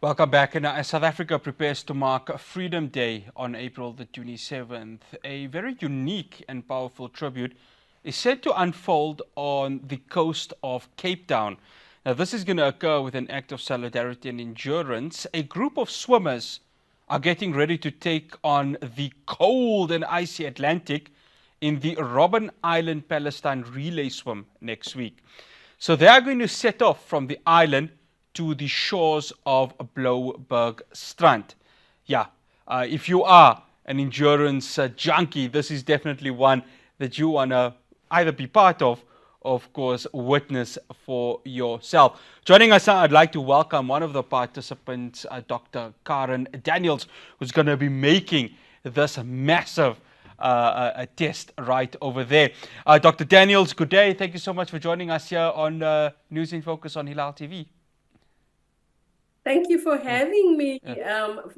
Welcome back. And as South Africa prepares to mark Freedom Day on April the 27th, a very unique and powerful tribute is set to unfold on the coast of Cape Town. Now, this is going to occur with an act of solidarity and endurance. A group of swimmers are getting ready to take on the cold and icy Atlantic in the Robben Island-Palestine Relay Swim next week. So they are going to set off from the island to the shores of Blouberg Strand. Yeah, if you are an endurance junkie, this is definitely one that you want to either be part of course, witness for yourself. Joining us now, I'd like to welcome one of the participants, Dr. Karen Daniels, who's going to be making this massive a test right over there. Dr. Daniels, good day. Thank you so much for joining us here on News in Focus on Hilaal TV. Thank you for having me,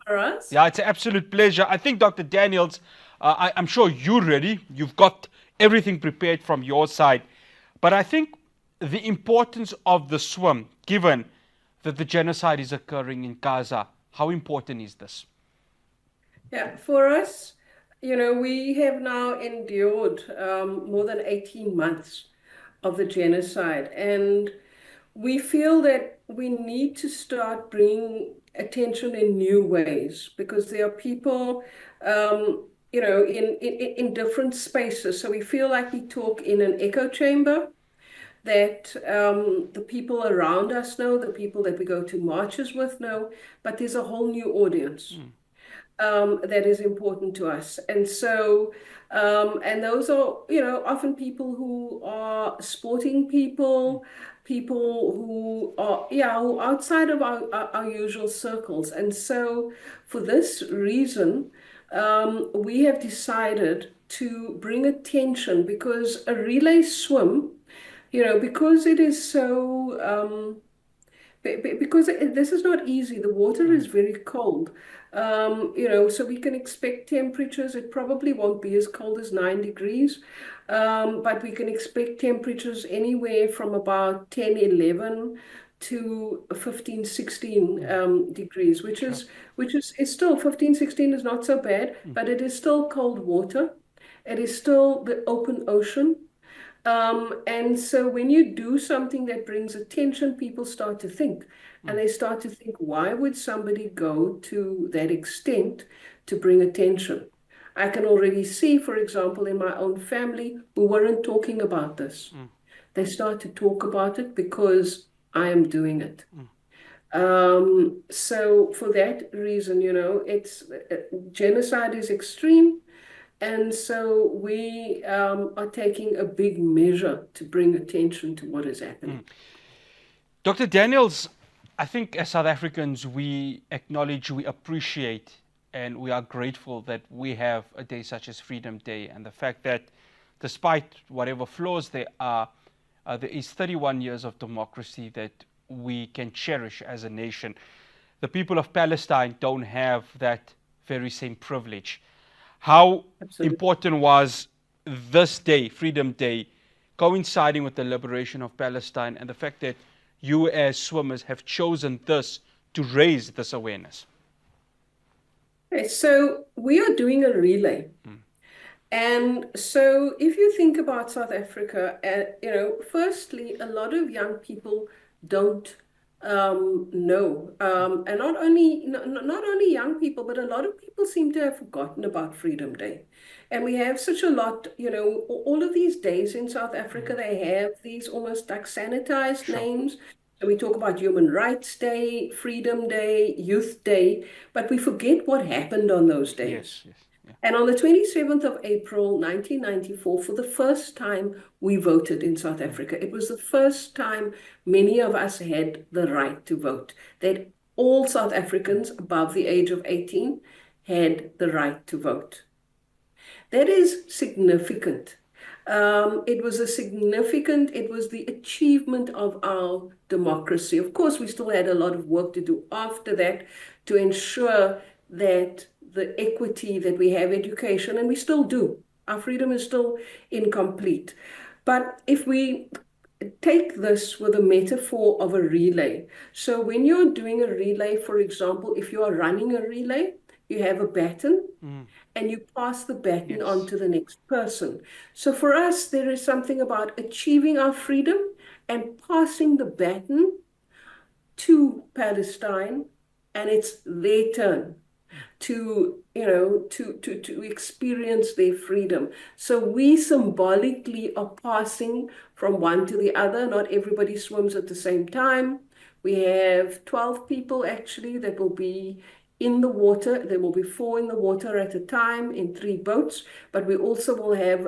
for us. Yeah, it's an absolute pleasure. I think, Dr. Daniels, I'm sure you're ready. You've got everything prepared from your side. But I think the importance of the swim, given that the genocide is occurring in Gaza, how important is this? Yeah, for us, we have now endured more than 18 months of the genocide, and we feel that we need to start bringing attention in new ways because there are people, in different spaces. So we feel like we talk in an echo chamber that the people around us know, the people that we go to marches with know, but there's a whole new audience that is important to us. And so, and those are, often people who are sporting people, people who are, who are outside of our usual circles. And so, for this reason, we have decided to bring attention because a relay swim, because it is so, because this is not easy. The water is very cold. So we can expect temperatures. It probably won't be as cold as 9 degrees, but we can expect temperatures anywhere from about 10, 11 to 15, 16 degrees, is still 15, 16 is not so bad, but it is still cold water. It is still the open ocean. And so when you do something that brings attention, people start to think. And they start to think, why would somebody go to that extent to bring attention? I can already see, for example, in my own family, who weren't talking about this. They start to talk about it because I am doing it. So for that reason, it's genocide is extreme. And so we are taking a big measure to bring attention to what is happening. Dr. Daniels, I think as South Africans, we acknowledge, we appreciate, and we are grateful that we have a day such as Freedom Day, and the fact that despite whatever flaws there are, there is 31 years of democracy that we can cherish as a nation. The people of Palestine don't have that very same privilege. How Absolutely. important was this day, Freedom Day, coinciding with the liberation of Palestine, and the fact that you as swimmers have chosen this to raise this awareness? Okay, so we are doing a relay. And so if you think about South Africa, firstly, a lot of young people don't know. And not only young people, but a lot of people seem to have forgotten about Freedom Day. And we have such a lot, all of these days in South Africa, they have these almost like sanitized Sure. names. So we talk about Human Rights Day, Freedom Day, Youth Day, but we forget what happened on those Yes, days. yes. Yeah. And on the 27th of April, 1994, for the first time, we voted in South Africa. It was the first time many of us had the right to vote, that all South Africans above the age of 18 had the right to vote. That is significant. It was the achievement of our democracy. Of course, we still had a lot of work to do after that to ensure that the equity that we have education, and we still do. Our freedom is still incomplete. But if we take this with a metaphor of a relay. So when you're doing a relay, for example, if you are running a relay, you have a baton and you pass the baton on Yes. to the next person. So for us, there is something about achieving our freedom and passing the baton to Palestine, and it's their turn to to experience their freedom. So we symbolically are passing from one to the other. Not everybody swims at the same time. We have 12 people actually that will be in the water. There will be 4 in the water at a time in 3 boats, but we also will have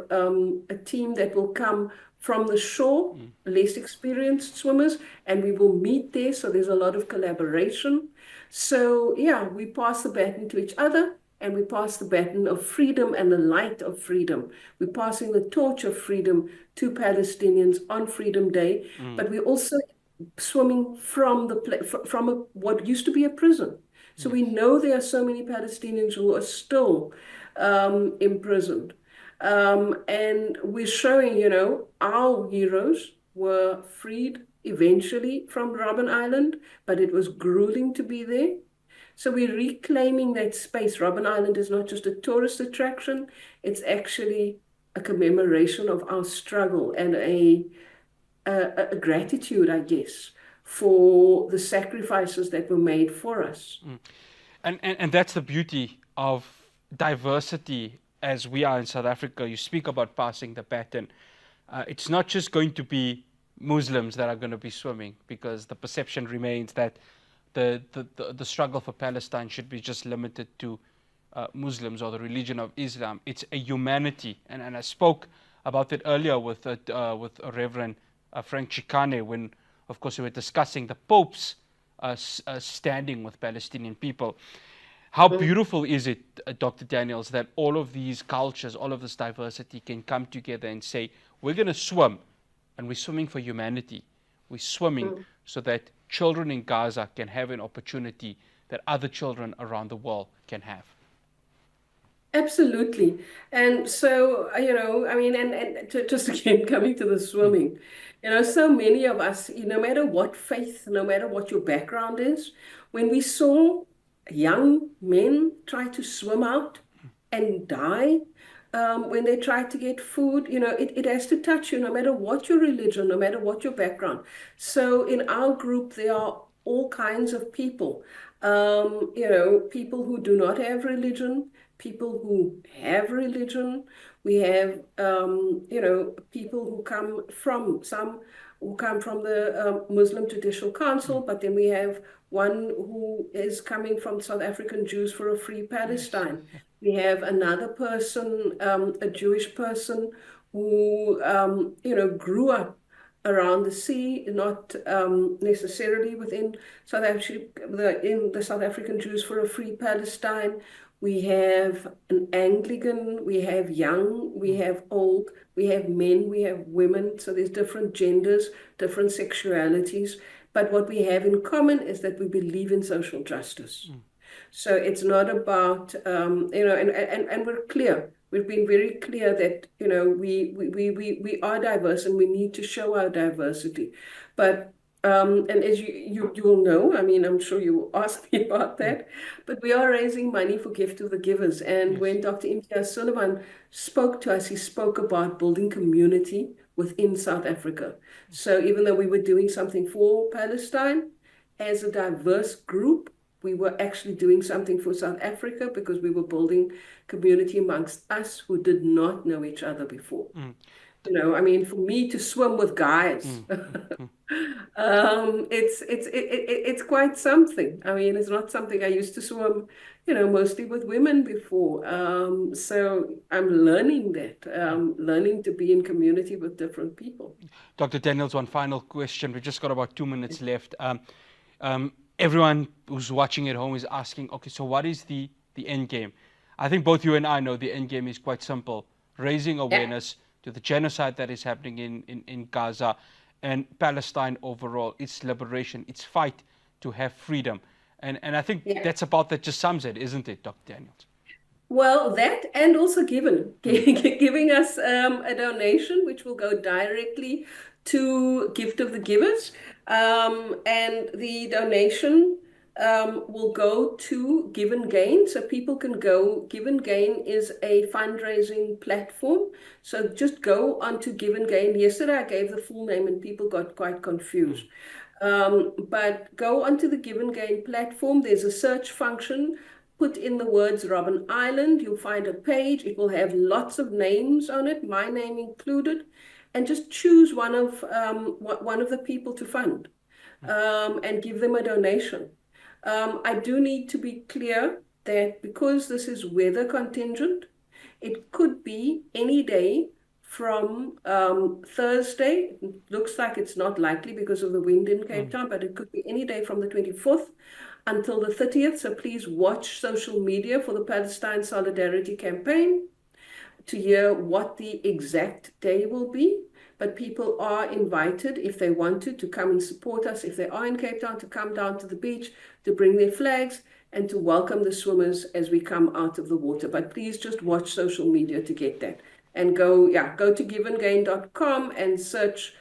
a team that will come from the shore, less experienced swimmers, and we will meet there. So there's a lot of collaboration. So, yeah, we pass the baton to each other and we pass the baton of freedom and the light of freedom. We're passing the torch of freedom to Palestinians on Freedom Day, but we're also swimming from what used to be a prison. So we Yes. know there are so many Palestinians who are still imprisoned. And we're showing, our heroes were freed eventually from Robben Island, but it was grueling to be there. So we're reclaiming that space. Robben Island is not just a tourist attraction, it's actually a commemoration of our struggle and a gratitude, I guess, for the sacrifices that were made for us. And that's the beauty of diversity as we are in South Africa. You speak about passing the baton. It's not just going to be Muslims that are going to be swimming, because the perception remains that the struggle for Palestine should be just limited to Muslims or the religion of Islam. It's a humanity. And I spoke about it earlier with Reverend Frank Chikane when, of course, we were discussing the Pope's standing with Palestinian people. How beautiful is it, Dr. Daniels, that all of these cultures, all of this diversity can come together and say, we're going to swim, and we're swimming for humanity. We're swimming so that children in Gaza can have an opportunity that other children around the world can have. Absolutely. And so, I mean, just again, coming to the swimming, so many of us, no matter what faith, no matter what your background is, when we saw young men try to swim out and die, when they try to get food, it has to touch you, no matter what your religion, no matter what your background. So in our group, there are all kinds of people, people who do not have religion, people who have religion. We have, people who come from the Muslim Judicial Council, but then we have one who is coming from South African Jews for a Free Yes. Palestine. We have another person, a Jewish person who, grew up around the sea, not necessarily within South Africa, in the South African Jews for a Free Palestine. We have an Anglican, we have young, we have old, we have men, we have women. So there's different genders, different sexualities. But what we have in common is that we believe in social justice. So it's not about, and we're clear. We've been very clear that, we are diverse and we need to show our diversity. But, and as you will know, I mean, I'm sure you will ask me about that, but we are raising money for Gift of the Givers. And Yes. when Dr. Imtiaz Sullivan spoke to us, he spoke about building community within South Africa. So even though we were doing something for Palestine, as a diverse group, we were actually doing something for South Africa because we were building community amongst us who did not know each other before. I mean, for me to swim with guys, it's quite something. I mean, it's not something I used to swim, mostly with women before. So I'm learning that, learning to be in community with different people. Dr. Daniels, one final question. We've just got about 2 minutes left. Everyone who's watching at home is asking, okay, so what is the end game? I think both you and I know the end game is quite simple: raising awareness to the genocide that is happening in Gaza and Palestine overall, its liberation, its fight to have freedom. And I think Yeah. that's about that just sums it, isn't it, Dr. Daniels? Well, that and also giving us a donation, which will go directly to Gift of the Givers, and the donation will go to Give and Gain, so people can go. Give and Gain is a fundraising platform, so just go onto Give and Gain. Yesterday I gave the full name and people got quite confused. But go onto the Give and Gain platform. There's a search function. Put in the words Robben Island. You'll find a page. It will have lots of names on it, my name included, and just choose one of the people to fund, and give them a donation. I do need to be clear that because this is weather contingent, it could be any day from Thursday. It looks like it's not likely because of the wind in Cape Town, but it could be any day from the 24th until the 30th. So please watch social media for the Palestine Solidarity Campaign to hear what the exact day will be. But people are invited, if they want to come and support us. If they are in Cape Town, to come down to the beach, to bring their flags, and to welcome the swimmers as we come out of the water. But please just watch social media to get that. And go to giveandgain.com and search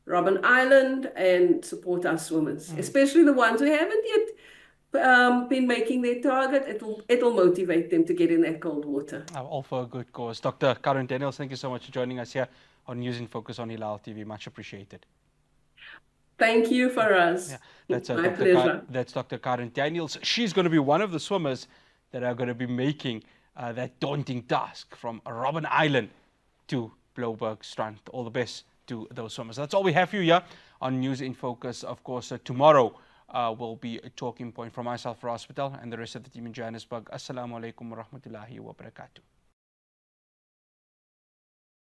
Robben Island and support our swimmers, especially the ones who haven't yet been making their target. It'll motivate them to get in that cold water. All for a good cause. Dr. Karen Daniels, thank you so much for joining us here on News in Focus on Hilaal TV. Much appreciated. Thank you for us. Yeah, that's my pleasure. That's Dr. Karen Daniels. She's going to be one of the swimmers that are going to be making that daunting task from Robben Island to Blouberg Strand. All the best to those swimmers. That's all we have for you here on News in Focus. Of course, tomorrow will be a talking point from myself, Ross Patel, and the rest of the team in Johannesburg. Assalamu alaikum wa rahmatullahi wa barakatuh.